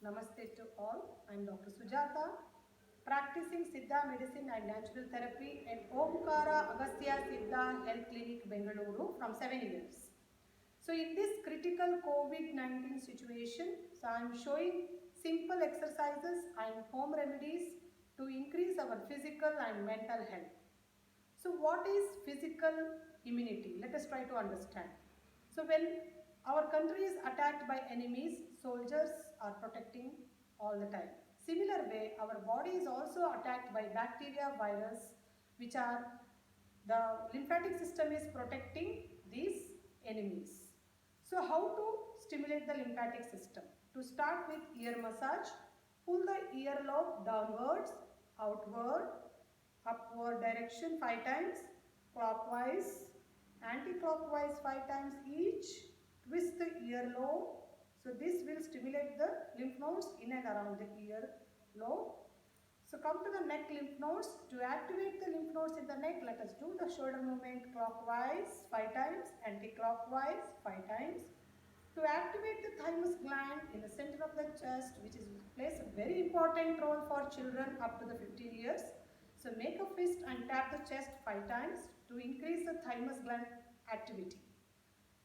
Namaste to all. I am Dr. Sujata, practicing Siddha medicine and natural therapy at Omkara Agastya Siddha Health Clinic, Bengaluru from 7 years. So in this critical COVID-19 situation, I am showing simple exercises and home remedies to increase our physical and mental health. So what is physical immunity? Let us try to understand. So when our country is attacked by enemies, soldiers are protecting all the time. Similar way, our body is also attacked by bacteria, virus, which are the lymphatic system is protecting these enemies. So how to stimulate the lymphatic system? To start with ear massage, pull the earlobe downwards, outward, upward direction 5 times, clockwise, anti-clockwise 5 times each, twist the earlobe. So this will stimulate the lymph nodes in and around the earlobe. So come to the neck lymph nodes. To activate the lymph nodes in the neck, let us do the shoulder movement clockwise 5 times, anti-clockwise 5 times. To activate the thymus gland in the center of the chest, which plays a very important role for children up to the 15 years. So make a fist and tap the chest 5 times to increase the thymus gland activity.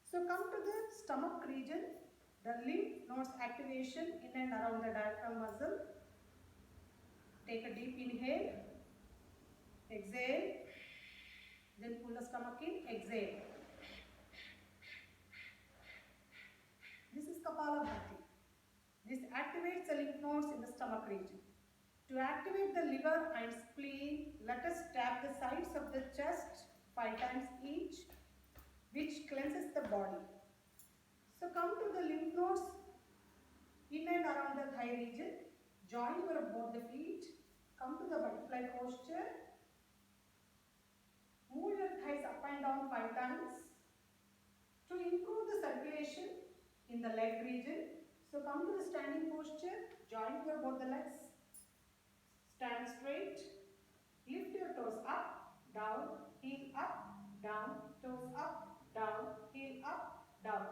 So come to the stomach region, the lymph nodes activation in and around the diaphragm muscle. Take a deep inhale, exhale, then pull the stomach in, exhale. This is Kapalabhati. This activates the lymph nodes in the stomach region. To activate the liver and spleen, let us tap the sides of the chest 5 times each, which cleanses the body. So come to the lymph nodes in and around the thigh region. Join both the feet. Come to the butterfly posture. Move your thighs up and down 5 times. To improve the circulation in the leg region, so come to the standing posture. Join both the legs. Stand straight. Lift your toes up, down, heel up, down, toes up, down, heel up, down.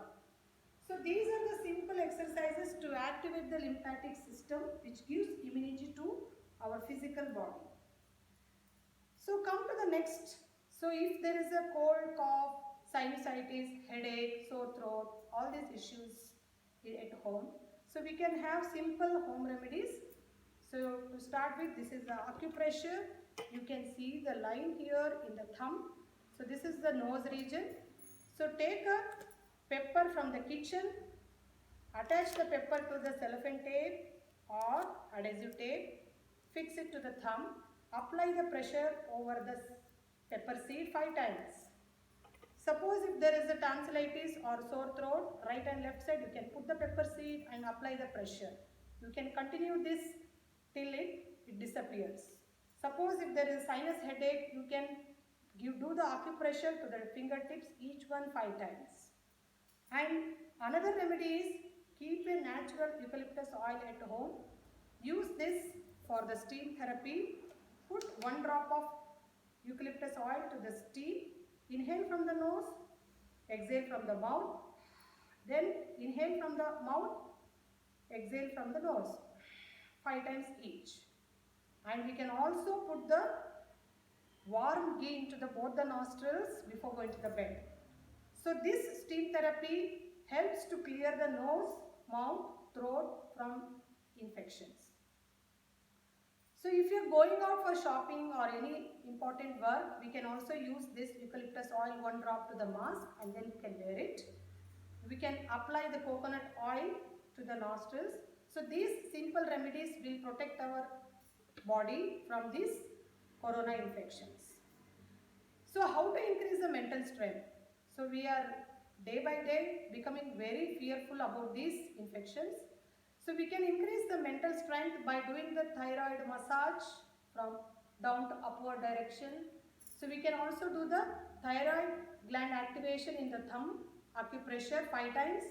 So these are the simple exercises to activate the lymphatic system, which gives immunity to our physical body. So come to the next. So if there is a cold, cough, sinusitis, headache, sore throat, all these issues at home, so we can have simple home remedies. So to start with, this is the acupressure. You can see the line here in the thumb. So this is the nose region. So take a pepper from the kitchen, attach the pepper to the cellophane tape or adhesive tape, fix it to the thumb, apply the pressure over the pepper seed 5 times. Suppose if there is a tonsillitis or sore throat, right and left side, you can put the pepper seed and apply the pressure. You can continue this till it disappears. Suppose if there is sinus headache, you can do the acupressure to the fingertips, each one 5 times. And another remedy is keep a natural eucalyptus oil at home. Use this for the steam therapy. Put 1 drop of eucalyptus oil to the steam. Inhale from the nose, exhale from the mouth. Then inhale from the mouth, exhale from the nose. 5 times each. And we can also put the warm ghee into both the nostrils before going to the bed. So this steam therapy helps to clear the nose, mouth, throat from infections. So if you are going out for shopping or any important work, we can also use this eucalyptus oil 1 drop to the mask and then you can wear it. We can apply the coconut oil to the nostrils. So these simple remedies will protect our body from these corona infections. So how to increase the mental strength? So we are day by day becoming very fearful about these infections. So we can increase the mental strength by doing the thyroid massage from down to upward direction. So we can also do the thyroid gland activation in the thumb, acupressure 5 times,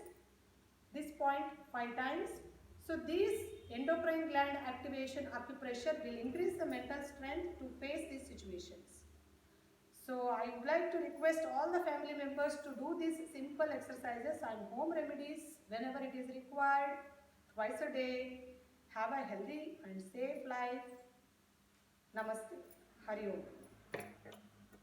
this point 5 times. So these endocrine gland activation acupressure will increase the mental strength to face these situations. So I would like to request all the family members to do these simple exercises and home remedies whenever it is required twice a day. Have a healthy and safe life. Namaste. Hari Om.